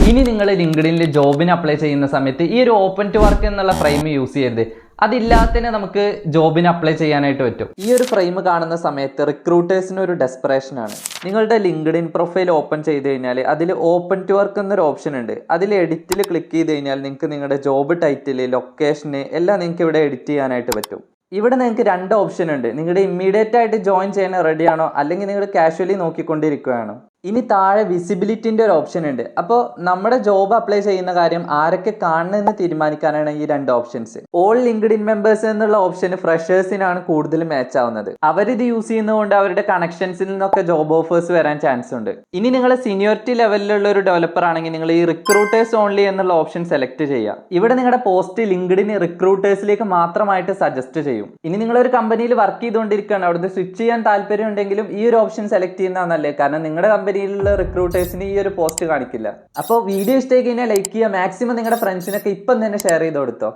ഇനി നിങ്ങൾ ലിങ്ക്ഡിനിൽ ജോബിന് അപ്ലൈ ചെയ്യുന്ന സമയത്ത് ഈ ഒരു ഓപ്പൺ ടു വർക്ക് എന്നുള്ള ഫ്രെയിം യൂസ് ചെയ്യരുത്. അതില്ലാത്തതിന് നമുക്ക് ജോബിന് അപ്ലൈ ചെയ്യാനായിട്ട് പറ്റും. ഈ ഒരു ഫ്രെയിം കാണുന്ന സമയത്ത് റിക്രൂട്ടേഴ്സിന് ഒരു ഡെസ്പറേഷനാണ്. നിങ്ങളുടെ ലിങ്ക്ഡിൻ പ്രൊഫൈൽ ഓപ്പൺ ചെയ്ത് കഴിഞ്ഞാൽ അതിൽ ഓപ്പൺ ടു വർക്ക് എന്നൊരു ഓപ്ഷൻ ഉണ്ട്. അതിൽ എഡിറ്റിൽ ക്ലിക്ക് ചെയ്ത് കഴിഞ്ഞാൽ നിങ്ങൾക്ക് നിങ്ങളുടെ ജോബ് ടൈറ്റിൽ, ലൊക്കേഷന് എല്ലാം നിങ്ങൾക്ക് ഇവിടെ എഡിറ്റ് ചെയ്യാനായിട്ട് പറ്റും. ഇവിടെ നിങ്ങൾക്ക് രണ്ട് ഓപ്ഷൻ ഉണ്ട്. നിങ്ങളുടെ ഇമ്മീഡിയറ്റ് ആയിട്ട് ജോയിൻ ചെയ്യാൻ റെഡിയാണോ, അല്ലെങ്കിൽ നിങ്ങൾ കാഷ്വലി നോക്കിക്കൊണ്ടിരിക്കുകയാണോ. ഇനി താഴെ വിസിബിലിറ്റിൻ്റെ ഒരു ഓപ്ഷൻ ഉണ്ട്. അപ്പോൾ നമ്മുടെ ജോബ് അപ്ലൈ ചെയ്യുന്ന കാര്യം ആരൊക്കെ കാണണമെന്ന് തീരുമാനിക്കാനാണ് ഈ രണ്ട് ഓപ്ഷൻസ്. ഓൾ ലിങ്ക്ഡിൻ മെമ്പേഴ്സ് എന്നുള്ള ഓപ്ഷൻ ഫ്രഷേഴ്സിനാണ് കൂടുതൽ മാച്ച് ആവുന്നത്. അവരിത് യൂസ് ചെയ്യുന്നതുകൊണ്ട് അവരുടെ കണക്ഷൻസിൽ നിന്നൊക്കെ ജോബ് ഓഫേഴ്സ് വരാൻ ചാൻസ് ഉണ്ട്. ഇനി നിങ്ങൾ സീനിയോറിറ്റി ലെവലിലുള്ള ഒരു ഡെവലപ്പർ ആണെങ്കിൽ നിങ്ങൾ ഈ റിക്രൂട്ടേഴ്സ് ഓൺലി എന്നുള്ള ഓപ്ഷൻ സെലക്ട് ചെയ്യുക. ഇവിടെ നിങ്ങളുടെ പോസ്റ്റ് ലിങ്ക്ഡിൻ റിക്രൂട്ടേഴ്സിലേക്ക് മാത്രമായിട്ട് സജസ്റ്റ് ചെയ്യും. ഇനി നിങ്ങളൊരു കമ്പനിയിൽ വർക്ക് ചെയ്തുകൊണ്ടിരിക്കുകയാണ്, അവിടുത്തെ സ്വിച്ച് ചെയ്യാൻ താല്പര്യം ഉണ്ടെങ്കിലും ഈ ഒരു ഓപ്ഷൻ സെലക്ട് ചെയ്യുന്നതാണല്ലേ. കാരണം നിങ്ങളുടെ കമ്പനിയിലുള്ള റിക്രൂട്ടേഴ്സിന് ഈ ഒരു പോസ്റ്റ് കാണിക്കില്ല. അപ്പോൾ വീഡിയോ ഇഷ്ടമായി കഴിഞ്ഞാൽ ലൈക്ക് ചെയ്യുക. മാക്സിമം നിങ്ങളുടെ ഫ്രണ്ട്സിനൊക്കെ ഇപ്പം തന്നെ ഷെയർ ചെയ്ത് കൊടുത്തോ.